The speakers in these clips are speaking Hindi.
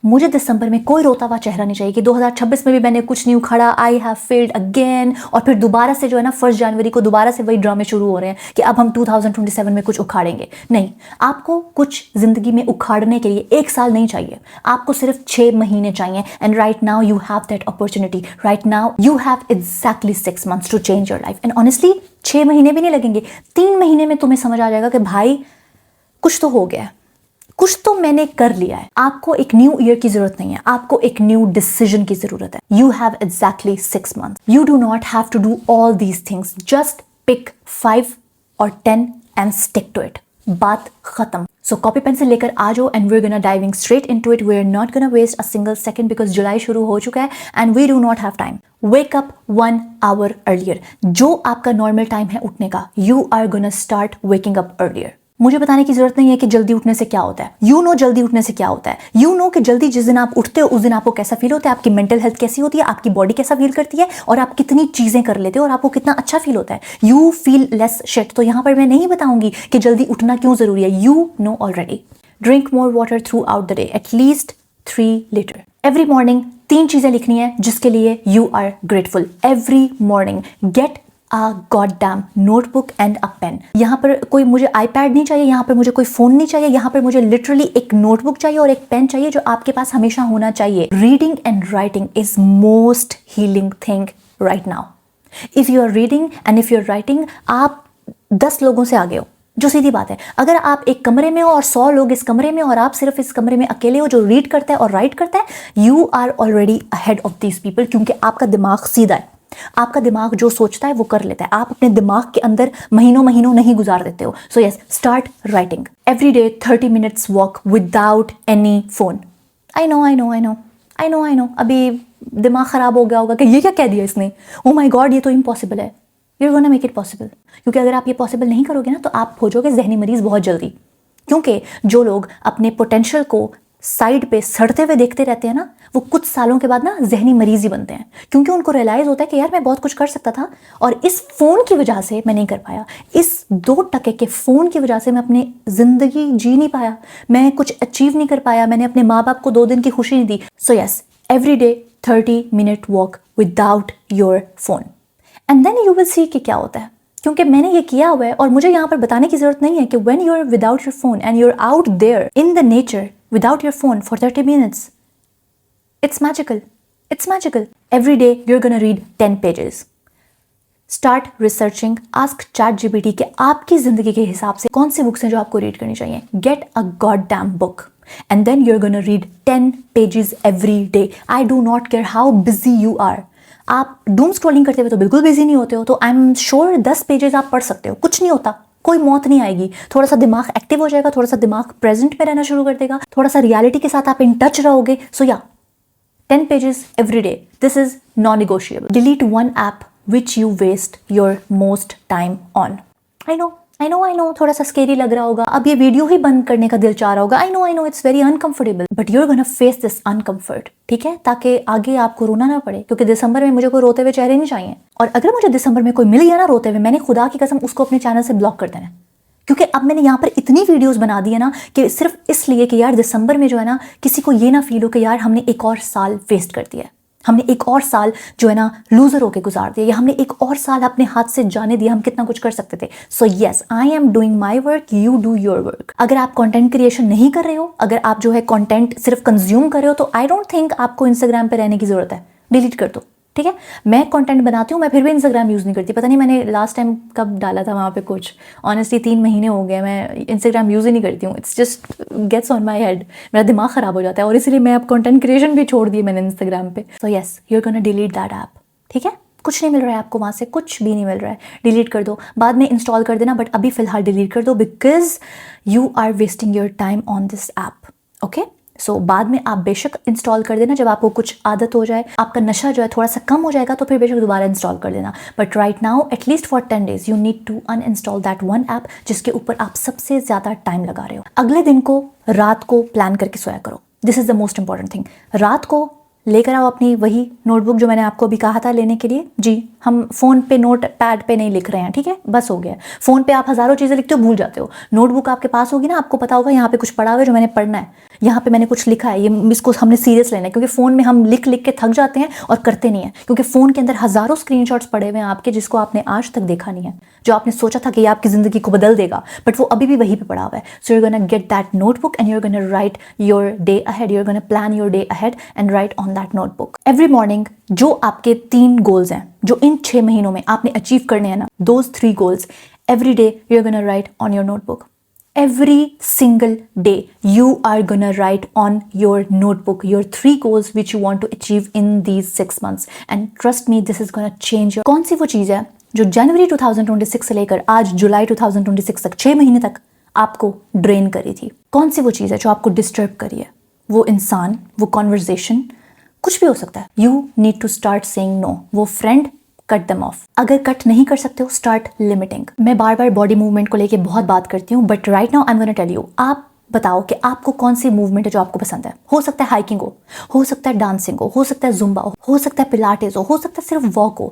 मुझे दिसंबर में कोई रोता हुआ चेहरा नहीं चाहिए कि 2026 में भी मैंने कुछ नहीं उखाड़ा, आई हैव फेल्ड अगेन, और फिर दोबारा से जो है ना 1 जनवरी को दोबारा से वही ड्रामे शुरू हो रहे हैं कि अब हम 2027 में कुछ उखाड़ेंगे। नहीं, आपको कुछ जिंदगी में उखाड़ने के लिए 1 साल नहीं चाहिए, आपको सिर्फ 6 महीने चाहिए। And right now you have that opportunity, right now you have exactly 6 months to change your life. And honestly 6 महीने भी नहीं लगेंगे, 3 महीने में तुम्हें समझ आ जाएगा कि भाई कुछ तो हो गया है, कुछ तो मैंने कर लिया है। आपको एक न्यू ईयर की जरूरत नहीं है, आपको एक न्यू डिसीजन की जरूरत है। You have exactly 6 months। You do not have to do all these things, just pick 5 और 10 एंड स्टिक टू इट। बात खत्म। सो कॉपी पेंसिल लेकर आ जाओ and we are gonna diving straight into it. We are not gonna waste a single second because जुलाई शुरू हो चुका है and we do not have time. Wake up 1 hour earlier. जो आपका नॉर्मल टाइम है उठने का, you are gonna start waking up earlier. मुझे बताने की जरूरत नहीं है कि जल्दी उठने से क्या होता है। यू नो जल्दी उठने से क्या होता है। यू नो कि जल्दी जिस दिन आप उठते हो उस दिन आपको कैसा फील होता है, आपकी मेंटल हेल्थ कैसी होती है, आपकी बॉडी कैसा फील करती है, और आप कितनी चीजें कर लेते हो और आपको कितना अच्छा फील होता है। You feel less shit. तो यहां पर मैं नहीं बताऊंगी कि जल्दी उठना क्यों जरूरी है, you know already. Drink more water throughout the day, at least 3 litre every morning. 3 चीजें लिखनी है जिसके लिए you are grateful every morning. Get a goddamn notebook and a pen। यहाँ पर कोई मुझे iPad नहीं चाहिए, यहाँ पर मुझे कोई फोन नहीं चाहिए, यहाँ पर मुझे लिटरली एक नोटबुक चाहिए और एक पेन चाहिए जो आपके पास हमेशा होना चाहिए। Reading and writing is most healing thing right now. If you are reading and if you are writing, आप 10 लोगों से आगे हो, जो सीधी बात है। अगर आप एक कमरे में हो और 100 लोग इस कमरे में और आप सिर्फ इस कमरे में अकेले हो जो रीड करता है और राइट करता है, you are already ahead of these people, क्योंकि आपका दिमाग सीधा है। आपका दिमाग जो सोचता है वो कर लेता है। आप अपने दिमाग के अंदर महीनों महीनों नहीं गुजार देते हो। So yes, start writing every day. 30 minutes walk without any phone. I know अभी दिमाग खराब हो गया होगा कि ये क्या कह दिया इसने, ओ माय गॉड ये तो इम्पॉसिबल है। You are gonna make it possible, क्योंकि अगर आप ये पॉसिबल नहीं करोगे ना तो आप हो जाओगे जहनी मरीज बहुत जल्दी। क्योंकि जो लोग अपने पोटेंशियल को साइड पे सड़ते हुए देखते रहते हैं ना, वो कुछ सालों के बाद ना जहनी मरीज ही बनते हैं, क्योंकि उनको रियलाइज होता है कि यार मैं बहुत कुछ कर सकता था और इस फोन की वजह से मैं नहीं कर पाया, इस 2 टके के फोन की वजह से मैं अपनी जिंदगी जी नहीं पाया, मैं कुछ अचीव नहीं कर पाया, मैंने अपने माँ बाप को 2 दिन की खुशी नहीं दी। So yes, every day 30 minute walk without your phone and then you will see कि क्या होता है। क्योंकि मैंने ये किया हुआ है और मुझे यहाँ पर बताने की जरूरत नहीं है कि when you are without your phone and you are out there in the nature without your phone for 30 minutes, it's magical. It's magical. Every day you're gonna read 10 pages. Start researching. Ask ChatGPT कि आपकी जिंदगी के हिसाब से कौन सी बुक्स हैं जो आपको रीड करनी चाहिए। Get a goddamn book and then you're gonna read 10 pages every day. I do not care how busy you are. आप डूम स्क्रॉलिंग करते हुए तो बिल्कुल बिजी नहीं होते हो, तो आई एम श्योर 10 पेजेस आप पढ़ सकते हो, कुछ नहीं होता, कोई मौत नहीं आएगी। थोड़ा सा दिमाग एक्टिव हो जाएगा, थोड़ा सा दिमाग प्रेजेंट में रहना शुरू कर देगा, थोड़ा सा रियलिटी के साथ आप इन टच रहोगे। सो या 10 pages every day. This is non-negotiable. Delete one app which you waste your most time on. I know. थोड़ा सा स्केरी लग रहा होगा, अब ये वीडियो ही बंद करने का दिल चाह रहा होगा। I know, it's very uncomfortable. But you're gonna face this uncomfort. ठीक है, ताकि आगे आपको रोना ना पड़े, क्योंकि दिसंबर में मुझे कोई रोते हुए चेहरे नहीं चाहिए। और अगर मुझे दिसंबर में कोई मिल गया ना रोते हुए, मैंने खुदा की कसम उसको अपने चैनल से ब्लॉक कर देना, क्योंकि अब मैंने यहाँ पर इतनी वीडियोस बना दी है ना कि सिर्फ इसलिए कि यार दिसंबर में जो है ना किसी को ये ना फील हो कि यार हमने एक और साल वेस्ट कर दिया है, हमने एक और साल जो है ना लूजर होके गुजार दिया, या हमने एक और साल अपने हाथ से जाने दिया, हम कितना कुछ कर सकते थे। So yes, I am doing my work, you do your work. अगर आप कंटेंट क्रिएशन नहीं कर रहे हो, अगर आप जो है कंटेंट सिर्फ कंज्यूम कर रहे हो, तो आई डोंट थिंक आपको इंस्टाग्राम पे रहने की जरूरत है, डिलीट कर दो। ठीक है, मैं कंटेंट बनाती हूँ, मैं फिर भी इंस्टाग्राम यूज़ नहीं करती। पता नहीं मैंने लास्ट टाइम कब डाला था वहाँ पे कुछ, ऑनेस्टली 3 महीने हो गए मैं इंस्टाग्राम यूज़ ही नहीं करती हूँ। It's just gets on my head, मेरा दिमाग ख़राब हो जाता है, और इसलिए मैं अब कंटेंट क्रिएशन भी छोड़ दी मैंने इंस्टाग्राम पे। So yes, you are gonna delete that app. ठीक है, कुछ नहीं मिल रहा है आपको वहाँ से, कुछ भी नहीं मिल रहा है, डिलीट कर दो, बाद में इंस्टॉल कर देना, बट अभी फ़िलहाल डिलीट कर दो, because you are wasting your time on this app. Okay, so बाद में आप बेशक इंस्टॉल कर देना, जब आपको कुछ आदत हो जाए, आपका नशा जो है थोड़ा सा कम हो जाएगा, तो फिर बेशक दोबारा इंस्टॉल कर देना। But right now at least for 10 days you need to uninstall that one app जिसके ऊपर आप सबसे ज़्यादा टाइम लगा रहे हो। अगले दिन को रात को प्लान करके सोया करो, this is the most important thing. रात को लेकर आओ अपनी वही नोटबुक जो मैंने आपको अभी कहा था लेने के लिए। जी हम फ़ोन पे नोट पैड पे नहीं लिख रहे हैं, ठीक है, बस हो गया। फ़ोन पे आप हज़ारों चीज़ें लिखते हो, भूल जाते हो। नोटबुक आपके पास होगी ना, आपको पता होगा यहाँ पे कुछ पड़ा हुआ है जो मैंने पढ़ना है, यहाँ पे मैंने कुछ लिखा है, ये इसको हमने सीरियस लेना है। क्योंकि फ़ोन में हम लिख लिख के थक जाते हैं और करते नहीं हैं, क्योंकि फ़ोन के अंदर हज़ारों स्क्रीनशॉट्स पड़े हुए हैं आपके, जिसको आपने आज तक देखा नहीं है, जो आपने सोचा था कि ये आपकी ज़िंदगी को बदल देगा, बट वो अभी भी वहीं पे पड़ा हुआ है। So you are gonna get that notebook and you are gonna write your day ahead, you are gonna plan your day ahead and write on that notebook. Every morning जो आपके 3 गोल्स हैं जो इन 6 महीनों में आपने अचीव करने हैं ना, those 3 goals, every day you are gonna write on your notebook. Every single day you are gonna write on your notebook your 3 goals which you want to achieve in these 6 months, and trust me this is gonna change your। कौन सी वो चीज़ है जो जनवरी 2026 से लेकर आज जुलाई 2026 तक 6 महीने तक आपको ड्रेन करी थी? कौन सी वो चीज़ है जो आपको डिस्टर्ब करी है? वो इंसान, वो कॉन्वर्जेशन, कुछ भी हो सकता है। You need to start saying no. वो फ्रेंड, कट दम ऑफ। अगर कट नहीं कर सकते हो, स्टार्ट लिमिटिंग। मैं बार बार बॉडी मूवमेंट को लेके बहुत बात करती हूँ, but right now I am gonna tell you, आप बताओ कि आपको कौन सी मूवमेंट है जो आपको पसंद है। हो सकता है हाइकिंग हो सकता है डांसिंग हो सकता है जुम्बा हो सकता है पिलाटेस हो सकता है सिर्फ वॉक हो।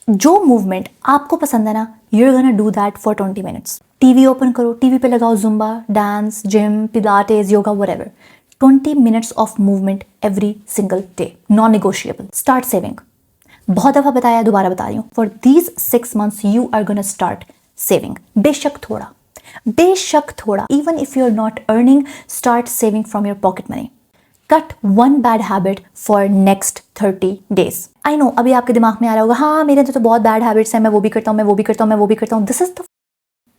जो मूवमेंट आपको पसंद है ना, you are gonna do that for 20 minutes. TV open करो, टीवी पे लगाओ Zumba, dance, gym, pilates, yoga, whatever. 20 minutes of movement every single day, non negotiable. Start saving. बहुत दफा बताया, दोबारा बता रही हूँ, for these 6 months you are gonna start saving. बेशक थोड़ा, even if you are not earning, start saving from your pocket money. Cut 1 bad habit for next 30 days। I know अभी आपके दिमाग में आ रहा होगा, हाँ मेरे तो बहुत बैड हैबिट्स हैं, मैं वो भी करता हूँ। दिस इज द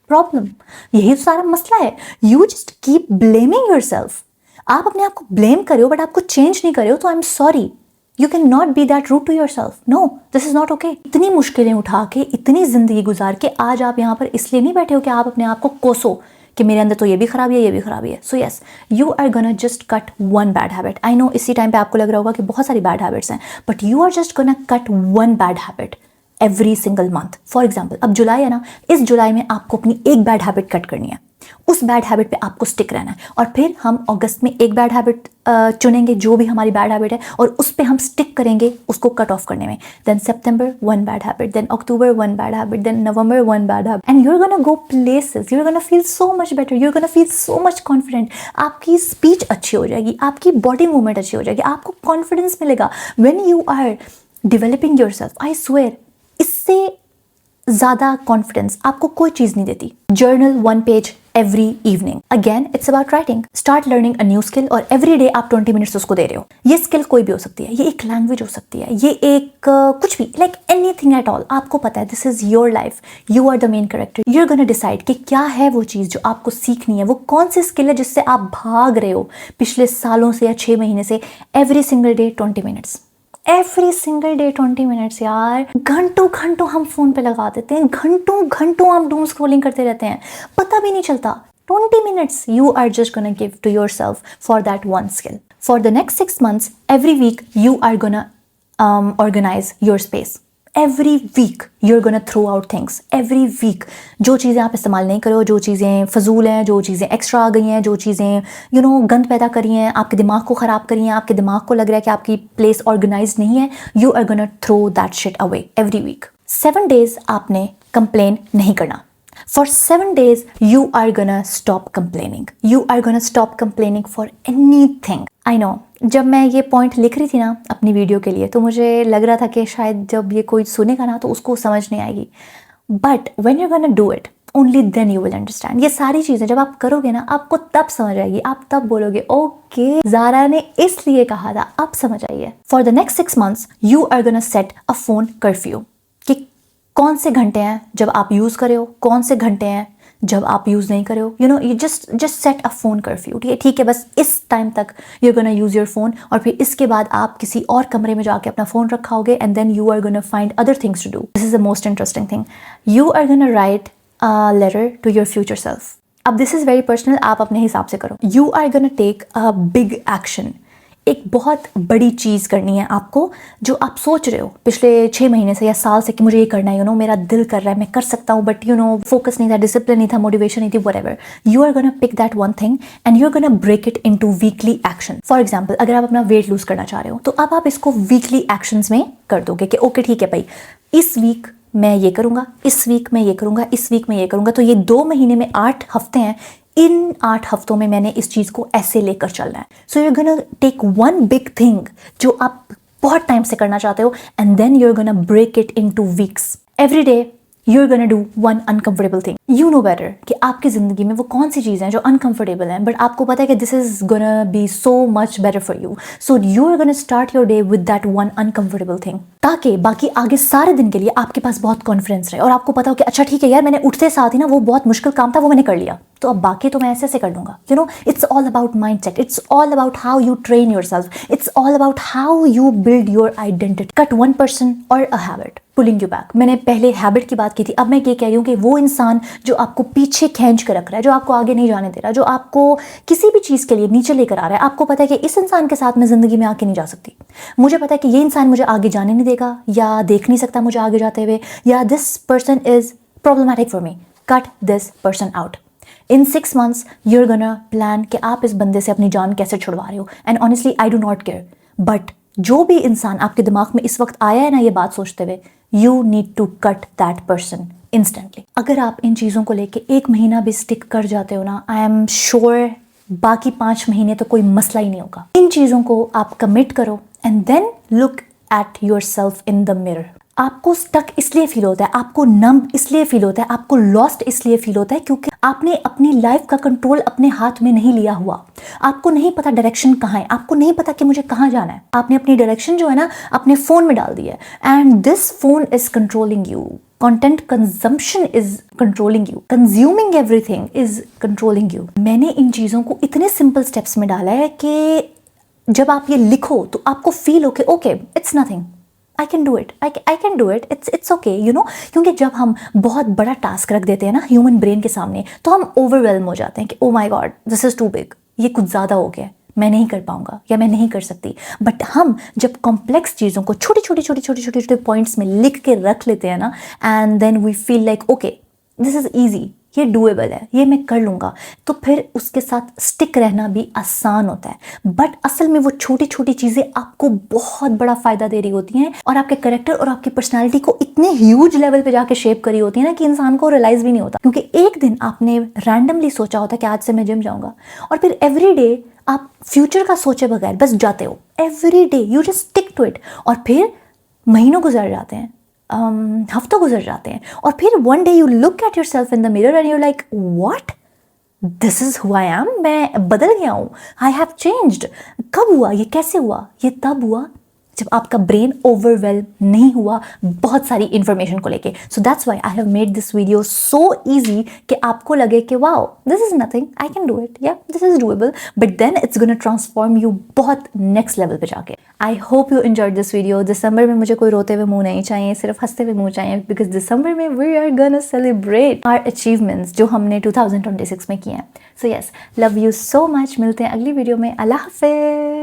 प्रॉब्लम, यही तो सारा मसला है। You just keep blaming yourself. आप अपने आप को ब्लेम करे हो बट आपको चेंज नहीं करे हो, तो I am sorry, you can not be that rude to yourself. No, this is not okay. इतनी मुश्किलें उठा के, इतनी जिंदगी गुजार के आज आप यहाँ पर इसलिए नहीं बैठे हो कि आप अपने आप को कोसो कि मेरे अंदर तो ये भी खराबी है। So yes, you are gonna just cut 1 bad habit. I know इसी टाइम पे आपको लग रहा होगा कि बहुत सारी बैड हैबिट्स हैं, but you are just gonna cut 1 bad habit every single month. For example, अब जुलाई है ना, इस जुलाई में आपको अपनी एक बैड हैबिट कट करनी है, उस बैड हैबिट पे आपको स्टिक रहना है, और फिर हम अगस्त में एक बैड हैबिट चुनेंगे जो भी हमारी बैड हैबिट है, और उस पे हम स्टिक करेंगे उसको कट ऑफ करने में। देन सितंबर 1 बैड हैबिट, देन अक्टूबर 1 बैड हैबिट, देन नवंबर 1 bad habit, and you are gonna go places, you are gonna feel so much better, you are gonna feel so much confident. आपकी स्पीच अच्छी हो जाएगी, आपकी बॉडी मूवमेंट अच्छी हो जाएगी, आपको कॉन्फिडेंस मिलेगा when you are developing yourself. I swear, इससे ज़्यादा कॉन्फिडेंस आपको कोई चीज़ नहीं देती। Journal 1 page every evening. Again it's about writing. Start learning a new skill, और एवरी डे आप 20 मिनट्स उसको दे रहे हो। ये स्किल कोई भी हो सकती है, ये एक लैंग्वेज हो सकती है, ये एक कुछ भी, लाइक एनीथिंग एट ऑल। आपको पता है this is your life, you are the main character. You are gonna decide कि क्या है वो चीज़ जो आपको सीखनी है, वो कौन सी स्किल है जिससे आप भाग रहे हो पिछले सालों से या 6 महीने से। Every single day 20 minutes, every single day 20 minutes. यार घंटों हम फोन पे लगा देते हैं, घंटों हम डूम स्क्रॉलिंग करते रहते हैं, पता भी नहीं चलता। 20 minutes you are just gonna give to yourself for that one skill. For the next 6 months, every week you are gonna organize your space. Every week you're gonna throw out things. Every week जो चीज़ें आप इस्तेमाल नहीं करो, जो चीज़ें फजूल हैं, जो चीज़ें एक्स्ट्रा आ गई हैं, जो चीज़ें गंद पैदा करी हैं, आपके दिमाग को ख़राब करी हैं, आपके दिमाग को लग रहा है कि आपकी प्लेस ऑर्गेनाइज नहीं है, you are gonna throw that shit away every week. 7 days आपने कंप्लेन नहीं करना। For 7 days, you are gonna stop complaining. You are gonna stop complaining for anything. I know. जब मैं ये पॉइंट लिख रही थी ना अपनी वीडियो के लिए, तो मुझे लग रहा था कि शायद जब ये कोई सुनेगा ना तो उसको समझ नहीं आएगी। But when you're gonna do it, only then you will understand. ये सारी चीज़ें जब आप करोगे ना, आपको तब समझ आएगी। आप तब बोलोगे, ओके ज़ारा ने इसलिए कहा था, अब समझ आइए। For the next 6 months, you are gonna set a phone curfew. कि कौन से घंटे हैं जब आप यूज़ करे हो, कौन से घंटे हैं जब आप यूज़ नहीं करे हो। You just set a phone curfew. ठीक है, बस इस टाइम तक you are gonna use your phone, और फिर इसके बाद आप किसी और कमरे में जाके अपना फ़ोन रखा होगे, and then you are gonna find other things to do. This is the most interesting thing. You are gonna write a letter to your future self. अब दिस इज़ वेरी पर्सनल, आप अपने हिसाब से करो। You are gonna take a big action एक बहुत बड़ी चीज़ करनी है आपको, जो आप सोच रहे हो पिछले 6 महीने से या साल से कि मुझे ये करना है, मेरा दिल कर रहा है, मैं कर सकता हूँ, बट फोकस नहीं था, डिसिप्लिन नहीं था, मोटिवेशन नहीं थी, whatever. You are gonna pick that one thing and you are gonna break it into weekly action. For example, अगर आप अपना वेट लूज करना चाह रहे हो तो अब आप इसको वीकली एक्शंस में कर दोगे कि ओके ठीक है भाई, इस वीक मैं ये करूंगा, इस वीक मैं ये करूंगा, इस वीक मैं ये करूंगा। तो ये 2 महीने में 8 हफ्ते हैं, इन 8 हफ्तों में मैंने इस चीज़ को ऐसे लेकर चलना है। So you are gonna take one big thing जो आप बहुत टाइम से करना चाहते हो and then you are gonna break it into weeks. Every day you are gonna do one uncomfortable thing. You know better कि आपकी जिंदगी में वो कौन सी चीज़ हैं जो अनकंफर्टेबल हैं, बट आपको पता है कि this is gonna be so much better for you. So you are gonna start your day with that one uncomfortable thing, ताकि बाकी आगे सारे दिन के लिए आपके पास बहुत कॉन्फिडेंस रहे और आपको पता हो कि अच्छा ठीक है यार, मैंने उठते साथ ही ना वो बहुत मुश्किल काम था वो मैंने कर लिया, तो अब बाकी तो मैं ऐसे ऐसे कर लूंगा। It's all about mind set, it's all about how you train your self, it's all about how you build your identity. Cut 1% और a habit pulling you back. मैंने पहले हैबिट की बात की थी, अब मैं ये कह रही हूँ कि वो इंसान जो आपको पीछे खींच कर रख रहा है, जो आपको आगे नहीं जाने दे रहा, जो आपको किसी भी चीज़ के लिए नीचे लेकर आ रहा है, आपको पता है कि इस इंसान के साथ मैं ज़िंदगी में आके नहीं जा सकती, मुझे पता है कि ये इंसान मुझे आगे जाने नहीं देगा या देख नहीं सकता मुझे आगे जाते हुए, या this person is problematic for me, cut this person out. In 6 months you're gonna plan कि आप इस बंदे से अपनी जान कैसे छुड़वा रहे हो। And honestly I do not care, but जो भी इंसान आपके दिमाग में इस वक्त आया है ना ये बात सोचते हुए, you need to cut that person instantly. अगर आप इन चीज़ों को लेके 1 महीना भी स्टिक कर जाते हो ना, आई एम श्योर बाकी 5 महीने तो कोई मसला ही नहीं होगा। इन चीज़ों को आप कमिट करो and then look at yourself in the mirror. आपको स्टक इसलिए फील होता है, आपको नम्ब इसलिए फील होता है, आपको लॉस्ट इसलिए फील होता है क्योंकि आपने अपनी लाइफ का कंट्रोल अपने हाथ में नहीं लिया हुआ। आपको नहीं पता डायरेक्शन कहाँ है, आपको नहीं पता कि मुझे कहाँ जाना है। आपने अपनी डायरेक्शन जो है ना अपने फोन में डाल दी है and this phone is controlling you. Content consumption is controlling you, consuming everything is controlling you. मैंने इन चीज़ों को इतने सिंपल स्टेप्स में डाला है कि जब आप ये लिखो तो आपको फील हो कि okay it's nothing, I can do it, I can do it, it's okay क्योंकि जब हम बहुत बड़ा टास्क रख देते हैं ना ह्यूमन ब्रेन के सामने तो हम ओवरवेलम हो जाते हैं कि oh my god this is too big, ये कुछ ज़्यादा हो गया, मैं नहीं कर पाऊंगा या मैं नहीं कर सकती। बट हम जब कॉम्प्लेक्स चीज़ों को छोटे छोटे पॉइंट्स में लिख के रख लेते हैं ना and then we feel like okay this is easy, ये डूएबल है, ये मैं कर लूँगा, तो फिर उसके साथ स्टिक रहना भी आसान होता है। बट असल में वो छोटी छोटी चीज़ें आपको बहुत बड़ा फ़ायदा दे रही होती हैं और आपके करेक्टर और आपकी पर्सनालिटी को इतने ह्यूज लेवल पे जाके शेप करी होती है ना कि इंसान को रियलाइज़ भी नहीं होता। क्योंकि एक दिन आपने रैंडमली सोचा होता है कि आज से मैं जिम जाऊँगा और फिर एवरी डे आप फ्यूचर का सोचे बगैर बस जाते हो, every day you just stick to it. और फिर महीनों गुजर जाते हैं, हफ्तों गुजर जाते हैं और फिर one day you look at yourself in the mirror and you like what, this is who I am, मैं बदल गया हूँ, आई हैव चेंज्ड। कब हुआ ये, कैसे हुआ ये? तब हुआ जब आपका ब्रेन ओवरवेल्म नहीं हुआ बहुत सारी इंफॉर्मेशन को लेके। So that's why I have made this video so easy कि आपको लगे कि wow this is nothing, I can do it, या this is doable, but then it's gonna transform you बहुत नेक्स्ट लेवल पे जाके। I hope you enjoyed this video. दिसंबर में मुझे कोई रोते हुए मुंह नहीं चाहिए, सिर्फ हंसते हुए मुंह चाहिए, बिकॉज दिसंबर में we are gonna celebrate our achievements जो हमने 2026 में किए हैं। So yes, love you so much. मिलते हैं अगली वीडियो में। अल्लाह हाफिज़।